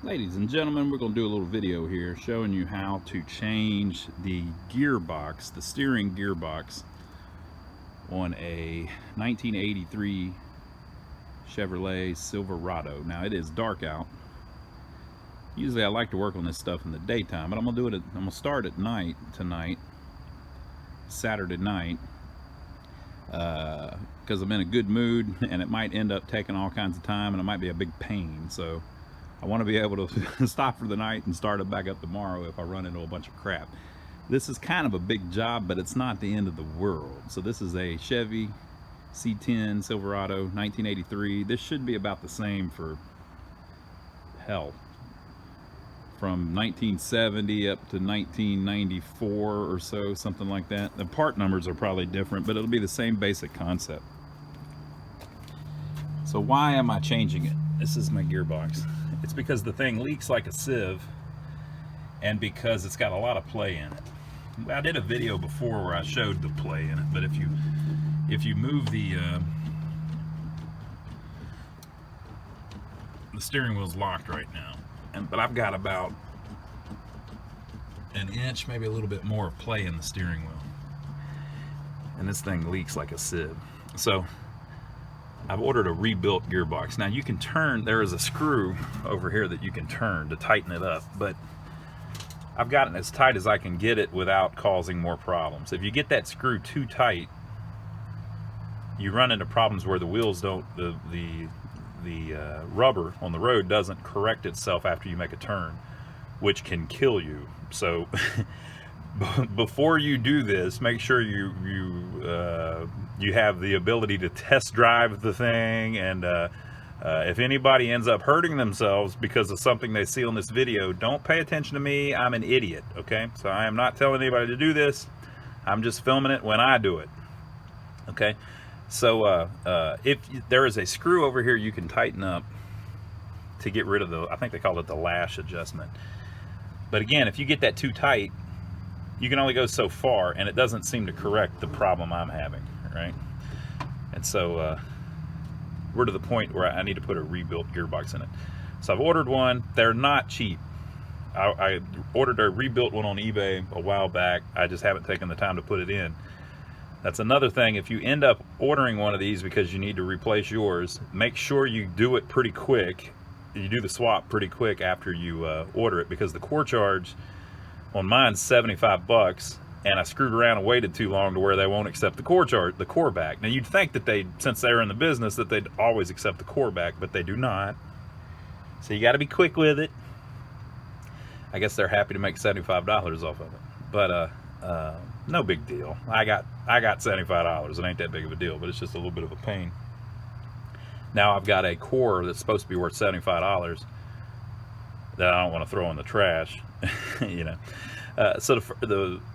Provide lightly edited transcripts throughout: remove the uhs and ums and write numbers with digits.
Ladies and gentlemen, we're going to do a little video here showing you how to change the gearbox, the steering gearbox on a 1983 Chevrolet Silverado. Now it is dark out. Usually I like to work on this stuff in the daytime, but I'm going to start at night tonight, Saturday night, because I'm in a good mood and it might end up taking all kinds of time and it might be a big pain. So I want to be able to stop for the night and start it back up tomorrow if I run into a bunch of crap. This is kind of a big job, but it's not the end of the world. So this is a Chevy C10 Silverado 1983. This should be about the same for hell, from 1970 up to 1994 or so, something like that. The part numbers are probably different, but it'll be the same basic concept. So why am I changing it? This is my gearbox. It's because the thing leaks like a sieve, and because it's got a lot of play in it. I did a video before where I showed the play in it, but if you move the steering wheel's locked right now, but I've got about an inch, maybe a little bit more of play in the steering wheel, and this thing leaks like a sieve. So I've ordered a rebuilt gearbox. Now you can turn, there is a screw over here that you can turn to tighten it up, but I've gotten as tight as I can get it without causing more problems. If you get that screw too tight, you run into problems where the wheels don't, the rubber on the road doesn't correct itself after you make a turn, which can kill you. So before you do this, make sure you have the ability to test drive the thing, and if anybody ends up hurting themselves because of something they see on this video, don't pay attention to me. I'm an idiot, okay? So I am not telling anybody to do this. I'm just filming it when I do it, okay? So if there is a screw over here you can tighten up to get rid of the, I think they call it the lash adjustment. But again, if you get that too tight, you can only go so far, and it doesn't seem to correct the problem I'm having, right? And so we're to the point where I need to put a rebuilt gearbox in it. So I've ordered one. They're not cheap. I ordered a rebuilt one on eBay a while back. I just haven't taken the time to put it in. That's another thing. If you end up ordering one of these because you need to replace yours, make sure you do it pretty quick. You do the swap pretty quick after you order it, because the core charge on mine's 75 bucks, and I screwed around and waited too long to where they won't accept the core back. Now you'd think that they, since they're in the business, that they'd always accept the core back, but they do not. So you got to be quick with it. I guess they're happy to make $75 off of it, but no big deal. I got $75. It ain't that big of a deal, but it's just a little bit of a pain. Now I've got a core that's supposed to be worth $75 that I don't want to throw in the trash. You know, so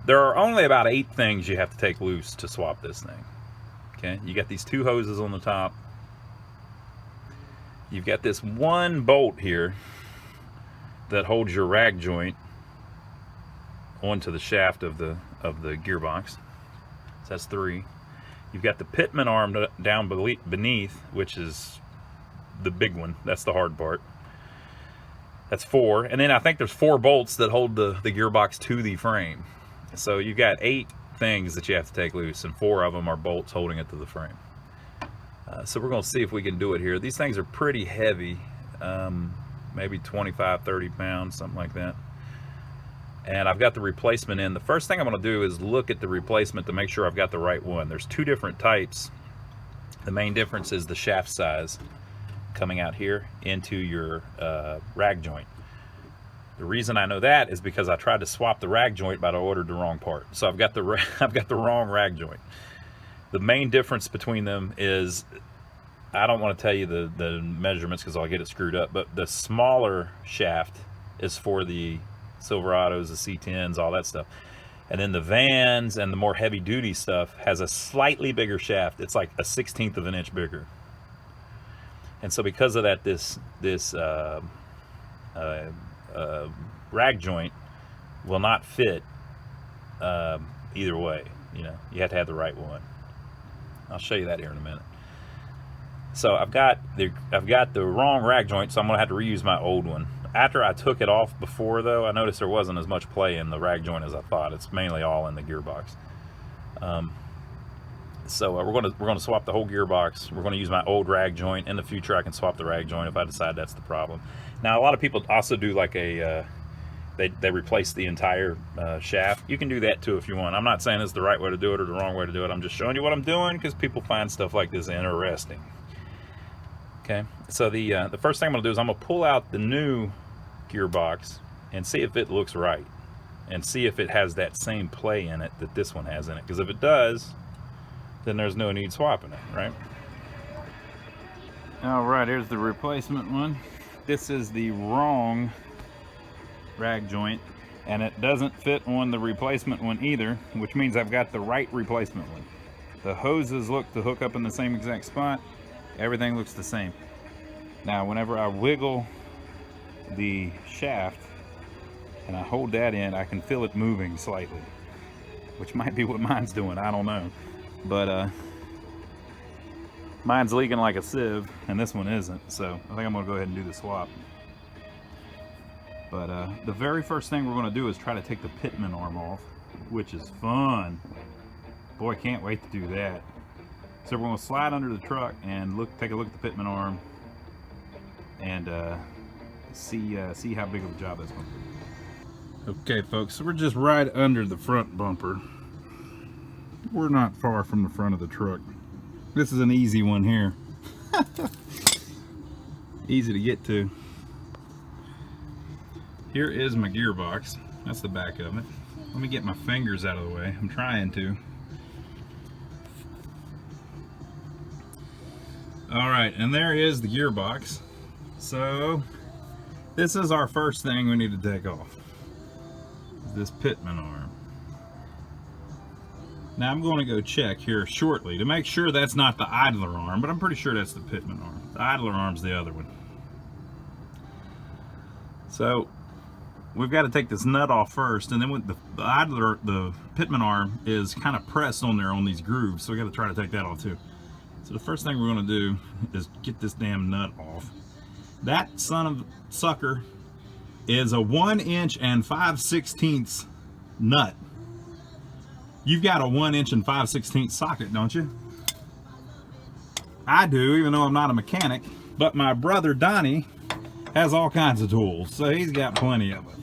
there are only about 8 things you have to take loose to swap this thing. Okay, you got these 2 hoses on the top. You've got this one bolt here that holds your rag joint onto the shaft of the gearbox. So that's 3. You've got the pitman arm down beneath, which is the big one. That's the hard part. That's 4. And then I think there's 4 bolts that hold the gearbox to the frame. So you've got 8 things that you have to take loose, and 4 of them are bolts holding it to the frame. So we're going to see if we can do it here. These things are pretty heavy, maybe 25, 30 pounds, something like that. And I've got the replacement in. The first thing I'm going to do is look at the replacement to make sure I've got the right one. There's 2 different types. The main difference is the shaft size coming out here into your rag joint. The reason I know that is because I tried to swap the rag joint, but I ordered the wrong part. So I've got the wrong rag joint. The main difference between them is, I don't want to tell you the measurements because I'll get it screwed up, but the smaller shaft is for the Silverados, the C10s, all that stuff. And then the vans and the more heavy duty stuff has a slightly bigger shaft. It's like a 1/16 of an inch bigger. And so because of that, this rag joint will not fit either way. You know, you have to have the right one. I'll show you that here in a minute. So I've got the wrong rag joint, so I'm gonna have to reuse my old one. After I took it off before, though, I noticed there wasn't as much play in the rag joint as I thought. It's mainly all in the gearbox. So we're gonna swap the whole gearbox. We're gonna use my old rag joint. In the future, I can swap the rag joint if I decide that's the problem. Now, a lot of people also do like a they replace the entire shaft. You can do that too if you want. I'm not saying it's the right way to do it or the wrong way to do it. I'm just showing you what I'm doing because people find stuff like this interesting. Okay, so the first thing I'm gonna do is I'm gonna pull out the new gearbox and see if it looks right, and see if it has that same play in it that this one has in it. Because if it does, then there's no need swapping it, right? All right, here's the replacement one. This is the wrong rag joint, and it doesn't fit on the replacement one either, which means I've got the right replacement one. The hoses look to hook up in the same exact spot. Everything looks the same. Now, whenever I wiggle the shaft and I hold that in, I can feel it moving slightly, which might be what mine's doing, I don't know. But mine's leaking like a sieve, and this one isn't, so I think I'm gonna go ahead and do the swap. But the very first thing we're gonna do is try to take the pitman arm off, which is fun. Boy, can't wait to do that. So we're gonna slide under the truck and take a look at the pitman arm and see how big of a job that's gonna be. Okay, folks, so we're just right under the front bumper. We're not far from the front of the truck. This is an easy one here. Easy to get to. Here is my gearbox. That's the back of it. Let me get my fingers out of the way. I'm trying to. All right, and there is the gearbox. So this is our first thing we need to take off. This pitman arm. Now I'm going to go check here shortly to make sure that's not the idler arm, but I'm pretty sure that's the pitman arm. The idler arm's the other one. So we've got to take this nut off first, and then with the pitman arm is kind of pressed on there on these grooves, so we got to try to take that off too. So the first thing we're going to do is get this damn nut off. That son of a sucker is a 1 inch and 5/16 nut. You've got a 1 inch and 5/16 socket, don't you? I do, even though I'm not a mechanic, but my brother Donnie has all kinds of tools, so he's got plenty of it.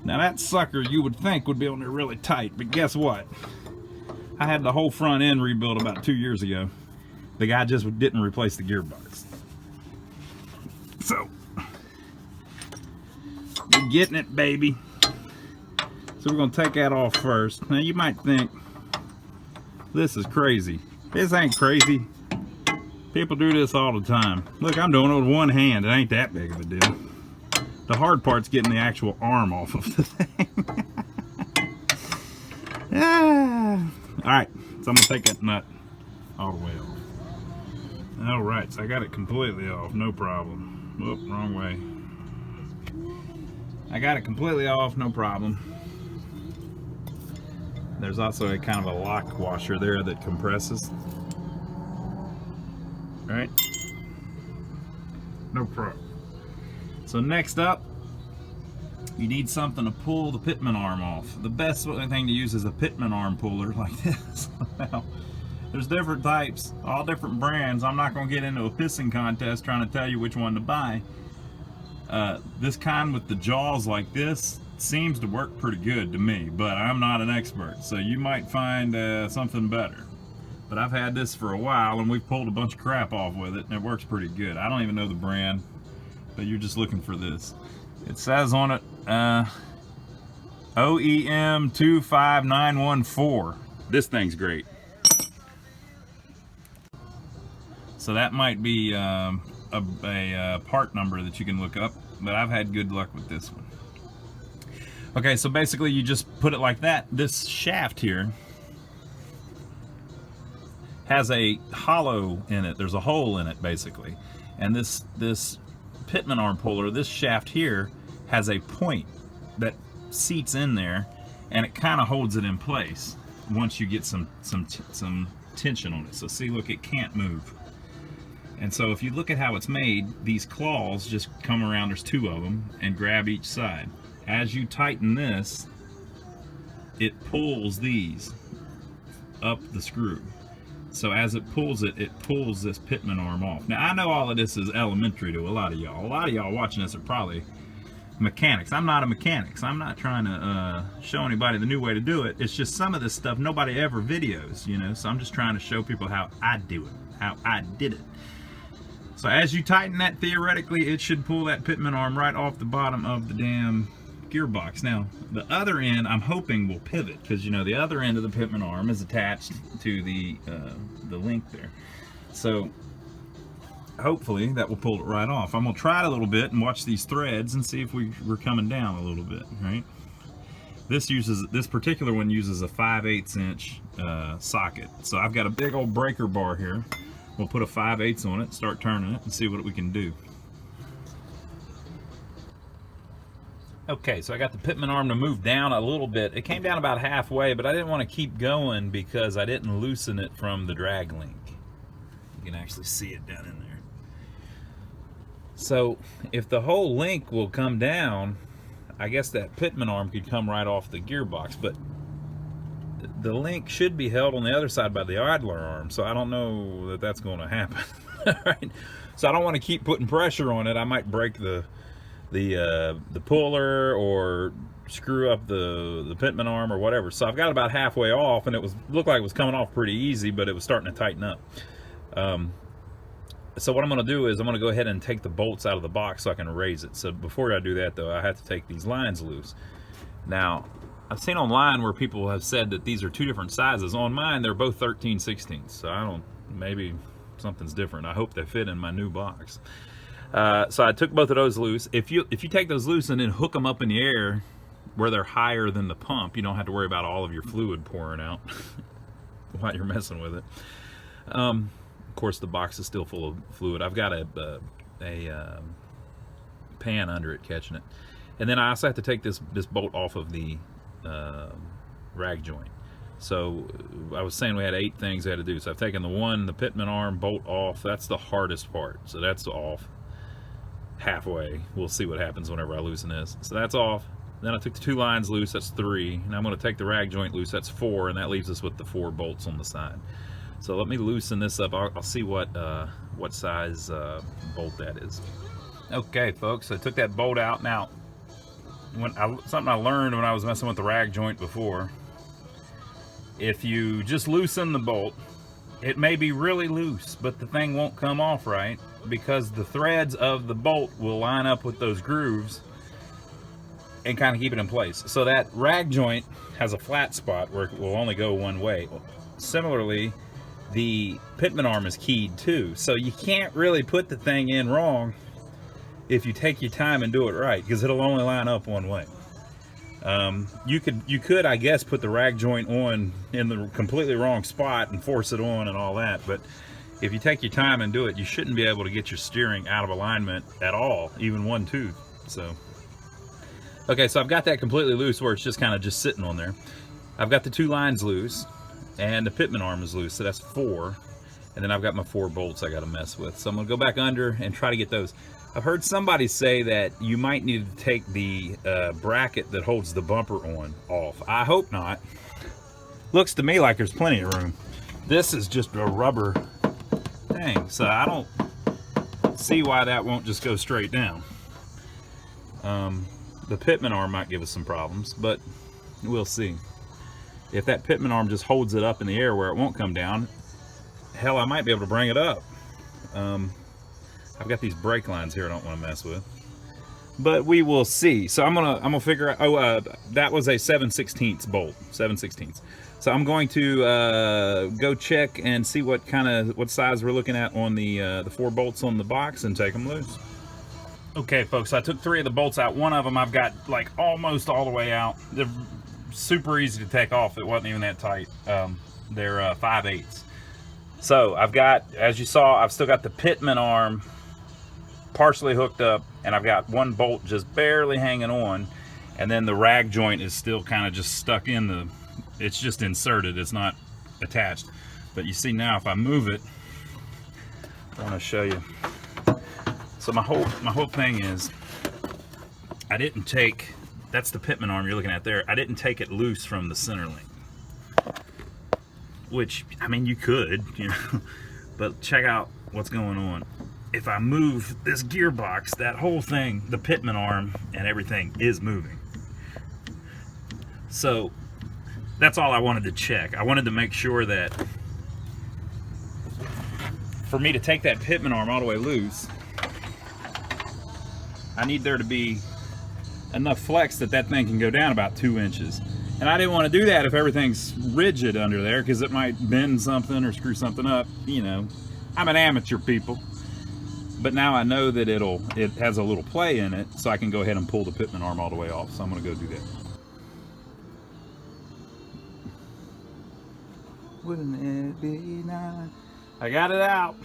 Now that sucker you would think would be on there really tight, but guess what? I had the whole front end rebuilt about 2 years ago. The guy just didn't replace the gearbox. So, we're getting it, baby. So we're gonna take that off first. Now you might think, this is crazy. This ain't crazy. People do this all the time. Look, I'm doing it with one hand. It ain't that big of a deal. The hard part's getting the actual arm off of the thing. Alright, so I'm gonna take that nut all the way off. Alright, so I got it completely off, no problem. Whoop, wrong way. I got it completely off, no problem. There's also a kind of a lock washer there that compresses. Right? No problem. So next up, you need something to pull the pitman arm off. The best thing to use is a pitman arm puller like this. Now, there's different types, all different brands. I'm not going to get into a pissing contest trying to tell you which one to buy. This kind with the jaws like this seems to work pretty good to me, but I'm not an expert, so you might find something better. But I've had this for a while, and we've pulled a bunch of crap off with it, and it works pretty good. I don't even know the brand, but you're just looking for this. It says on it OEM 25914. This thing's great. So that might be a part number that you can look up, but I've had good luck with this one. Okay, so basically you just put it like that. This shaft here has a hollow in it. There's a hole in it basically. And this pitman arm puller, this shaft here, has a point that seats in there, and it kind of holds it in place once you get some tension on it. So see, look, it can't move. And so if you look at how it's made, these claws just come around, there's 2 of them, and grab each side. As you tighten this, it pulls these up the screw. So as it pulls this pitman arm off. Now I know all of this is elementary to a lot of y'all. A lot of y'all watching this are probably mechanics. I'm not a mechanic, so I'm not trying to show anybody the new way to do it. It's just some of this stuff nobody ever videos, you know, so I'm just trying to show people how I do it, how I did it. So as you tighten that, theoretically, it should pull that pitman arm right off the bottom of the damn gearbox. Now, the other end, I'm hoping will pivot, because, you know, the other end of the pitman arm is attached to the link there. So hopefully that will pull it right off. I'm gonna try it a little bit and watch these threads and see if we're coming down a little bit, right? This particular one uses a 5/8 inch socket. So I've got a big old breaker bar here. We'll put a 5/8 on it, start turning it, and see what we can do. Okay, so I got the pitman arm to move down a little bit. It came down about halfway, but I didn't want to keep going because I didn't loosen it from the drag link. You can actually see it down in there. So if the whole link will come down, I guess that pitman arm could come right off the gearbox, but the link should be held on the other side by the idler arm, so I don't know that that's going to happen. Right? So I don't want to keep putting pressure on it. I might break the puller or screw up the pitman arm or whatever. So I've got about halfway off, and looked like it was coming off pretty easy, but it was starting to tighten up. So what I'm going to do is I'm going to go ahead and take the bolts out of the box so I can raise it. So before I do that, though, I have to take these lines loose. Now, I've seen online where people have said that these are 2 different sizes. On mine, they're both 13/16. So maybe something's different. I hope they fit in my new box. So I took both of those loose. If you take those loose and then hook them up in the air where they're higher than the pump, you don't have to worry about all of your fluid pouring out while you're messing with it. Of course, the box is still full of fluid. I've got a pan under it catching it. And then I also have to take this bolt off of the rag joint. So I was saying we had 8 things I had to do. So I've taken the pitman arm bolt off. That's the hardest part. So that's off halfway. We'll see what happens whenever I loosen this. So that's off. Then I took the 2 lines loose. That's 3. And I'm going to take the rag joint loose. That's 4. And that leaves us with the 4 bolts on the side. So let me loosen this up. I'll see what size bolt that is. Okay, folks. I took that bolt out. Now, something I learned when I was messing with the rag joint before. If you just loosen the bolt, it may be really loose, but the thing won't come off right because the threads of the bolt will line up with those grooves and kind of keep it in place. So that rag joint has a flat spot where it will only go one way. Similarly, the pitman arm is keyed too, so you can't really put the thing in wrong if you take your time and do it right, because it'll only line up one way. You could, I guess, put the rag joint on in the completely wrong spot and force it on and all that, but if you take your time and do it, you shouldn't be able to get your steering out of alignment at all, even one tooth. So, okay, so I've got that completely loose where it's just kind of just sitting on there. I've got the 2 lines loose, and the pitman arm is loose, so that's 4. And then I've got my 4 bolts I got to mess with. So I'm going to go back under and try to get those. I've heard somebody say that you might need to take the bracket that holds the bumper off. I hope not. Looks to me like there's plenty of room. This is just a rubber thing, so I don't see why that won't just go straight down. The pitman arm might give us some problems, but we'll see. If that pitman arm just holds it up in the air where it won't come down, hell, I might be able to bring it up. I've got these brake lines here I don't want to mess with, but we will see. So I'm gonna figure out. Oh, that was a 7/16 bolt, 7/16. So I'm going to go check and see what size we're looking at on the 4 bolts on the box and take them loose. Okay, folks, I took 3 of the bolts out. One of them I've got like almost all the way out. They're super easy to take off. It wasn't even that tight. They're 5/8. So I've got, as you saw, I've still got the pitman arm partially hooked up, and I've got 1 bolt just barely hanging on, and then the rag joint is still kind of just stuck in it's just inserted, it's not attached. But you see now, if I move it, I want to show you. So my whole thing is, I didn't take, that's the pitman arm you're looking at there. I didn't take it loose from the center link, which, I mean, you could, you know, but check out what's going on. If I move this gearbox, that whole thing, the pitman arm and everything is moving. So that's all I wanted to check. I wanted to make sure that for me to take that pitman arm all the way loose, I need there to be enough flex that that thing can go down about 2 inches. And I didn't want to do that if everything's rigid under there, because it might bend something or screw something up. You know, I'm an amateur, people. But now I know that it has a little play in it, so I can go ahead and pull the pitman arm all the way off. So I'm going to go do that. Wouldn't it be nice? I got it out.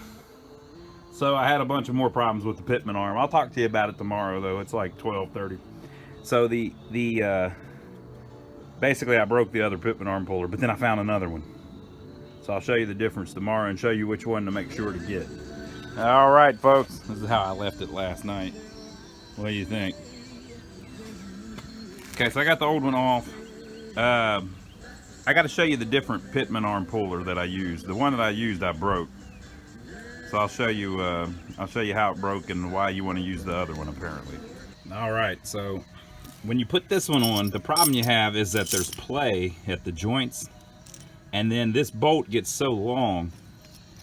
So I had a bunch of more problems with the pitman arm. I'll talk to you about it tomorrow, though. It's like 12:30. So basically I broke the other pitman arm puller, but then I found another one. So I'll show you the difference tomorrow and show you which one to make sure to get. All right, folks. This is how I left it last night. What do you think? Okay, so I got the old one off. I got to show you the different pitman arm puller that I used. The one that I used, I broke. So I'll show you how it broke and why you want to use the other one, apparently. All right, so when you put this one on, the problem you have is that there's play at the joints, and then this bolt gets so long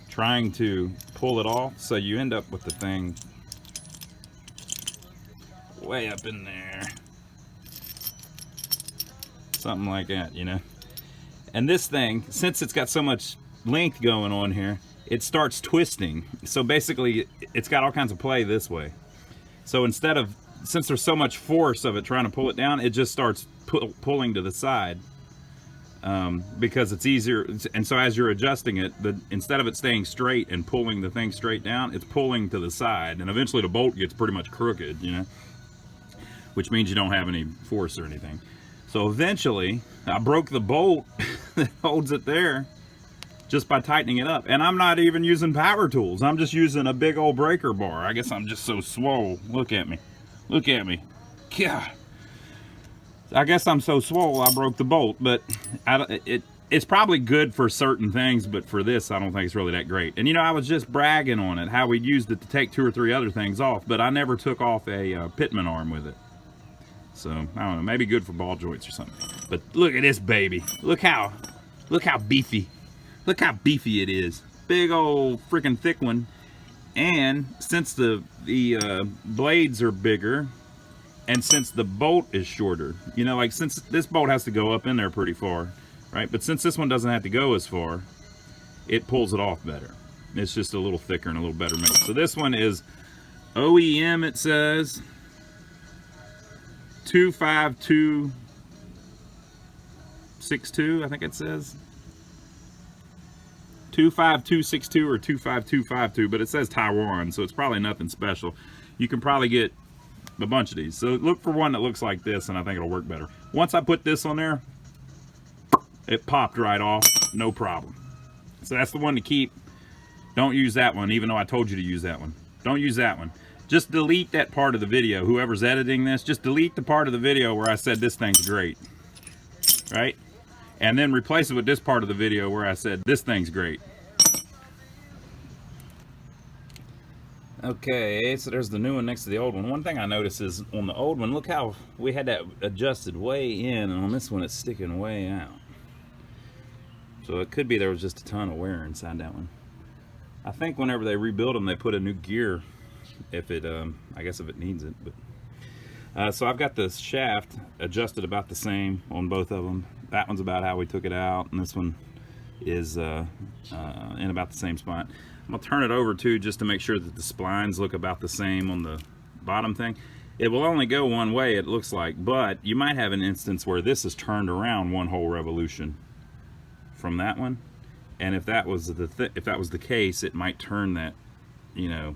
trying to pull it off, so you end up with the thing way up in there. Something like that, you know. And this thing, since it's got so much length going on here, it starts twisting. So basically, it's got all kinds of play this way. So instead of, since there's so much force of it trying to pull it down, it just starts pulling to the side, because it's easier. And so as you're adjusting it, instead of it staying straight and pulling the thing straight down, it's pulling to the side. And eventually the bolt gets pretty much crooked, you know, which means you don't have any force or anything. So eventually, I broke the bolt that holds it there just by tightening it up. And I'm not even using power tools. I'm just using a big old breaker bar. I guess I'm just so swole. Look at me. Look at me. God. I guess I'm so swole I broke the bolt. But it's probably good for certain things, but for this, I don't think it's really that great. And you know, I was just bragging on it, how we used it to take 2 or 3 other things off, but I never took off a pitman arm with it. So, I don't know, maybe good for ball joints or something. But look at this baby. Look how beefy. Look how beefy it is. Big old freaking thick one. And since the blades are bigger, and since the bolt is shorter, you know, like since this bolt has to go up in there pretty far, right? But since this one doesn't have to go as far, it pulls it off better. It's just a little thicker and a little better made. So this one is OEM, it says 25262, I think it says 25262 or 25252, but it says Taiwan, so it's probably nothing special. You can probably get a bunch of these. So look for one that looks like this, and I think it'll work better. Once I put this on there, it popped right off, no problem. So that's the one to keep. Don't use that one, even though I told you to use that one. Don't use that one. Just delete that part of the video. Whoever's editing this, just delete the part of the video where I said this thing's great, right? And then replace it with this part of the video where I said this thing's great. Okay, so there's the new one next to the old one. One thing I noticed is on the old one, look how we had that adjusted way in, and on this one it's sticking way out. So it could be there was just a ton of wear inside that one. I think whenever they rebuild them, they put a new gear, if it, I guess if it needs it. But so I've got the shaft adjusted about the same on both of them. That one's about how we took it out, and this one is in about the same spot. I'm gonna turn it over too, just to make sure that the splines look about the same on the bottom thing. It will only go one way, it looks like, but you might have an instance where this is turned around one whole revolution from that one, and if that was the case, it might turn that, you know,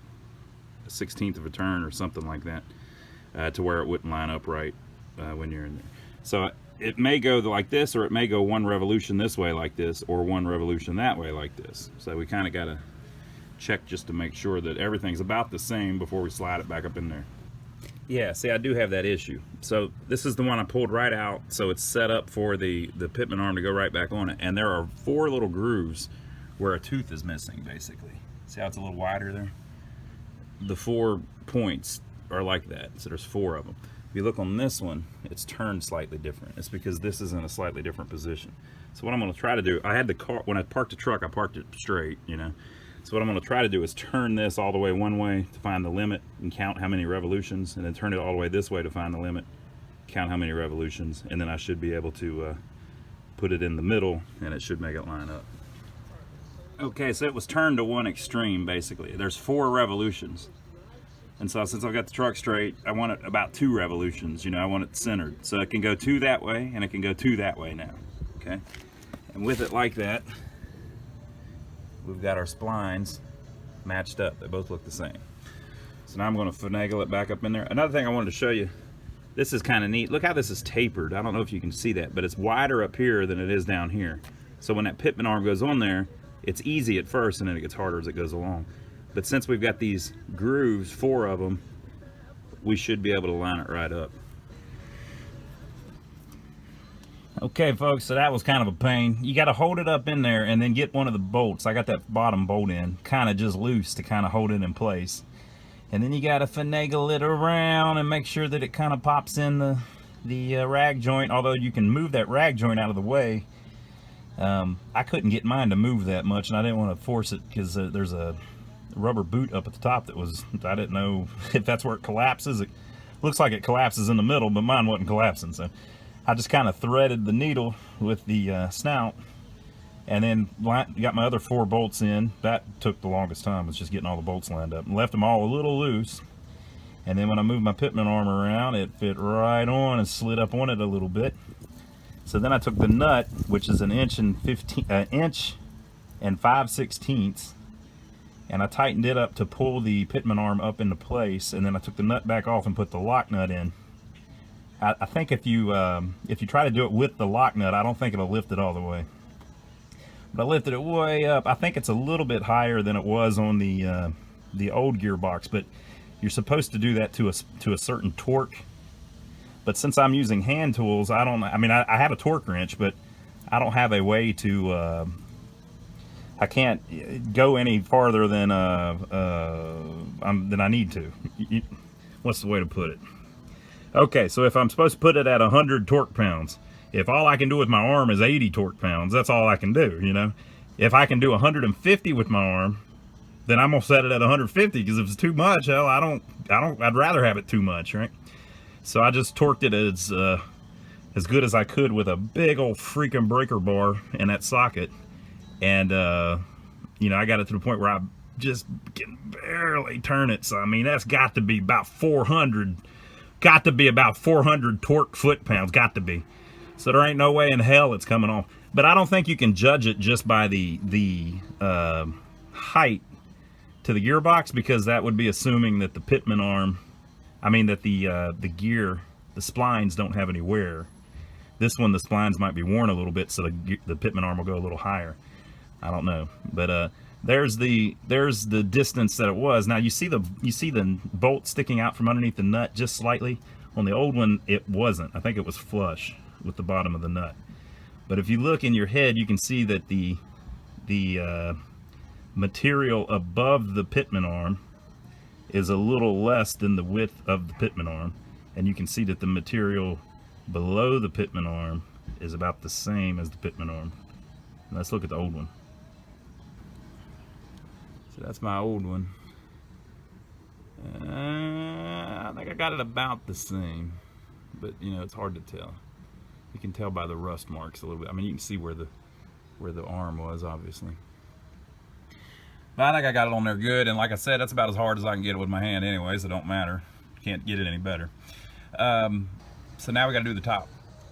a 1/16 of a turn or something like that, to where it wouldn't line up right when you're in there. So it may go like this, or it may go one revolution this way like this, or one revolution that way like this. So we kind of got to check just to make sure that everything's about the same before we slide it back up in there. Yeah, see, I do have that issue. So this is the one I pulled right out, so it's set up for the pitman arm to go right back on it. And there are 4 little grooves where a tooth is missing, basically. See how it's a little wider there? The 4 points are like that, so there's 4 of them. If you look on this one, it's turned slightly different. It's because this is in a slightly different position. So what I'm gonna try to do, I had the car, when I parked the truck, I parked it straight, you know. So what I'm gonna try to do is turn this all the way one way to find the limit and count how many revolutions, and then turn it all the way this way to find the limit, count how many revolutions, and then I should be able to put it in the middle, and it should make it line up. Okay, so it was turned to one extreme, basically. There's 4 revolutions. And so since I've got the truck straight, I want it about 2 revolutions, you know, I want it centered. So it can go 2 that way, and it can go 2 that way now, okay? And with it like that, we've got our splines matched up. They both look the same. So now I'm gonna finagle it back up in there. Another thing I wanted to show you, this is kind of neat. Look how this is tapered. I don't know if you can see that, but it's wider up here than it is down here. So when that pitman arm goes on there, it's easy at first, and then it gets harder as it goes along. But since we've got these grooves, 4 of them, we should be able to line it right up. Okay, folks, so that was kind of a pain. You got to hold it up in there and then get one of the bolts. I got that bottom bolt in, kind of just loose to kind of hold it in place. And then you got to finagle it around and make sure that it kind of pops in the rag joint, although you can move that rag joint out of the way. I couldn't get mine to move that much, and I didn't want to force it because there's a rubber boot up at the top that was, I didn't know if that's where it collapses. It looks like it collapses in the middle, but mine wasn't collapsing, so I just kind of threaded the needle with the snout, and then got my other 4 bolts in. That took the longest time, was just getting all the bolts lined up, and left them all a little loose. And then when I moved my pitman arm around, it fit right on and slid up on it a little bit. So then I took the nut, which is an inch and 5/16, and I tightened it up to pull the pitman arm up into place, and then I took the nut back off and put the lock nut in. I think if you try to do it with the lock nut, I don't think it'll lift it all the way. But I lifted it way up. I think it's a little bit higher than it was on the old gearbox, but you're supposed to do that to a certain torque. But since I'm using hand tools, I have a torque wrench, but I don't have a way to I can't go any farther than I need to. What's the way to put it? Okay, so if I'm supposed to put it at 100 torque pounds, if all I can do with my arm is 80 torque pounds, that's all I can do, you know? If I can do 150 with my arm, then I'm gonna set it at 150, because if it's too much, hell, I'd rather have it too much, right? So I just torqued it as good as I could with a big old freaking breaker bar in that socket. And, you know, I got it to the point where I just can barely turn it. So, I mean, that's got to be about 400 torque foot-pounds, got to be. So there ain't no way in hell it's coming off. But I don't think you can judge it just by the height to the gearbox, because that would be assuming that the pitman arm, that the gear, the splines don't have any wear. This one, the splines might be worn a little bit, so the pitman arm will go a little higher. I don't know, but there's the distance that it was. Now you see the bolt sticking out from underneath the nut just slightly. On the old one, it wasn't. I think it was flush with the bottom of the nut. But if you look in your head, you can see that the material above the pitman arm is a little less than the width of the pitman arm, and you can see that the material below the pitman arm is about the same as the pitman arm. Let's look at the old one. So that's my old one. I think I got it about the same, but you know, it's hard to tell. You can tell by the rust marks a little bit. I mean, you can see where the arm was, obviously. But I think I got it on there good, and like I said, that's about as hard as I can get it with my hand anyway, so it don't matter. Can't get it any better. So now we got to do the top.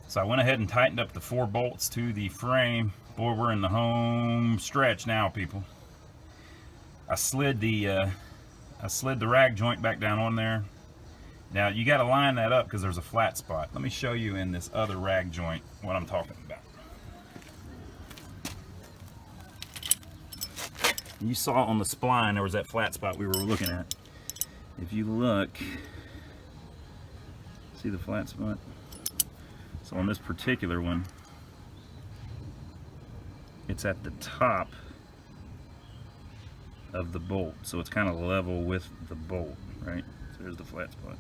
So I went ahead and tightened up the 4 bolts to the frame. Boy, we're in the home stretch now, people. I slid the rag joint back down on there. Now you got to line that up because there's a flat spot. Let me show you in this other rag joint what I'm talking about. You saw on the spline there was that flat spot we were looking at. If you look, see the flat spot? So on this particular one, it's at the top of the bolt, so it's kind of level with the bolt, right? So there's the flat spot.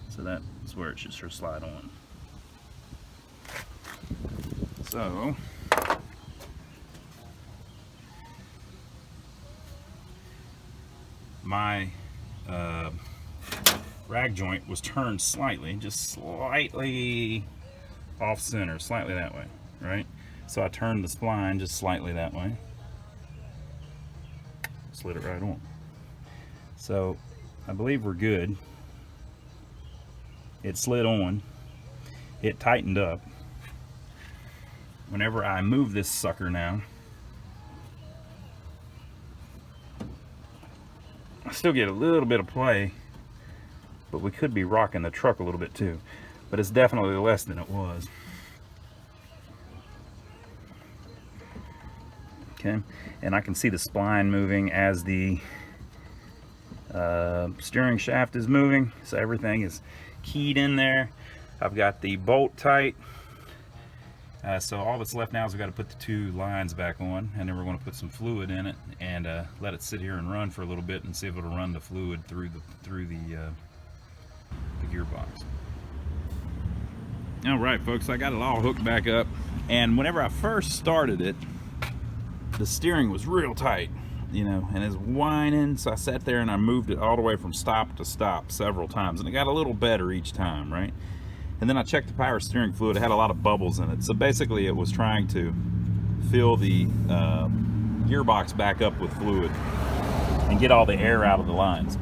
So that's where it should sure slide on. So my rag joint was turned slightly, just slightly off center, slightly that way, right? So I turned the spline just slightly that way, slid it right on. So I believe we're good. It slid on, it tightened up. Whenever I move this sucker now, I still get a little bit of play, but we could be rocking the truck a little bit too. But it's definitely less than it was. Okay, and I can see the spline moving as the steering shaft is moving, so everything is keyed in there. I've got the bolt tight. So all that's left now is we've got to put the two lines back on, and then we're going to put some fluid in it and let it sit here and run for a little bit and see if it'll run the fluid through the gearbox. All right, folks, I got it all hooked back up, and whenever I first started it, the steering was real tight, you know, and it's whining. So I sat there and I moved it all the way from stop to stop several times, and it got a little better each time, right? And then I checked the power steering fluid. It had a lot of bubbles in it. So basically it was trying to fill the gearbox back up with fluid and get all the air out of the lines.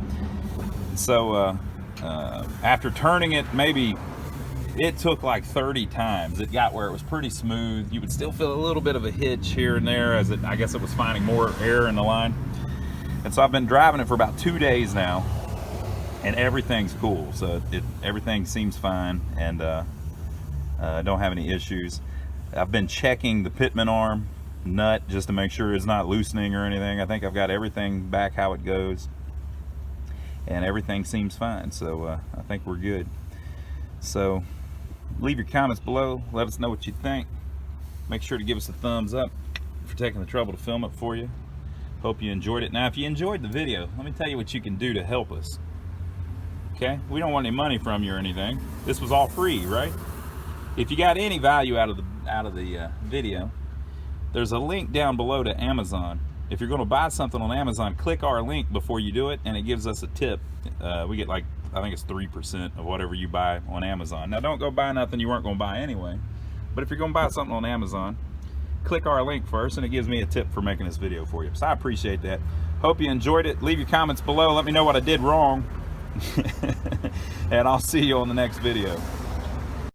So after turning it, maybe it took like 30 times, it got where it was pretty smooth. You would still feel a little bit of a hitch here and there as I guess it was finding more air in the line. And so I've been driving it for about 2 days now, and everything's cool. So everything seems fine, and don't have any issues. I've been checking the pitman arm nut just to make sure it's not loosening or anything. I think I've got everything back how it goes, and everything seems fine. So I think we're good. So leave your comments below. Let us know what you think. Make sure to give us a thumbs up for taking the trouble to film it for you. Hope you enjoyed it. Now, if you enjoyed the video, let me tell you what you can do to help us. Okay, we don't want any money from you or anything. This was all free, right? If you got any value out of the video, there's a link down below to Amazon. If you're going to buy something on Amazon, click our link before you do it, and it gives us a tip. We get like, I think it's 3% of whatever you buy on Amazon. Now, don't go buy nothing you weren't going to buy anyway. But if you're going to buy something on Amazon, click our link first, and it gives me a tip for making this video for you. So I appreciate that. Hope you enjoyed it. Leave your comments below. Let me know what I did wrong. And I'll see you on the next video.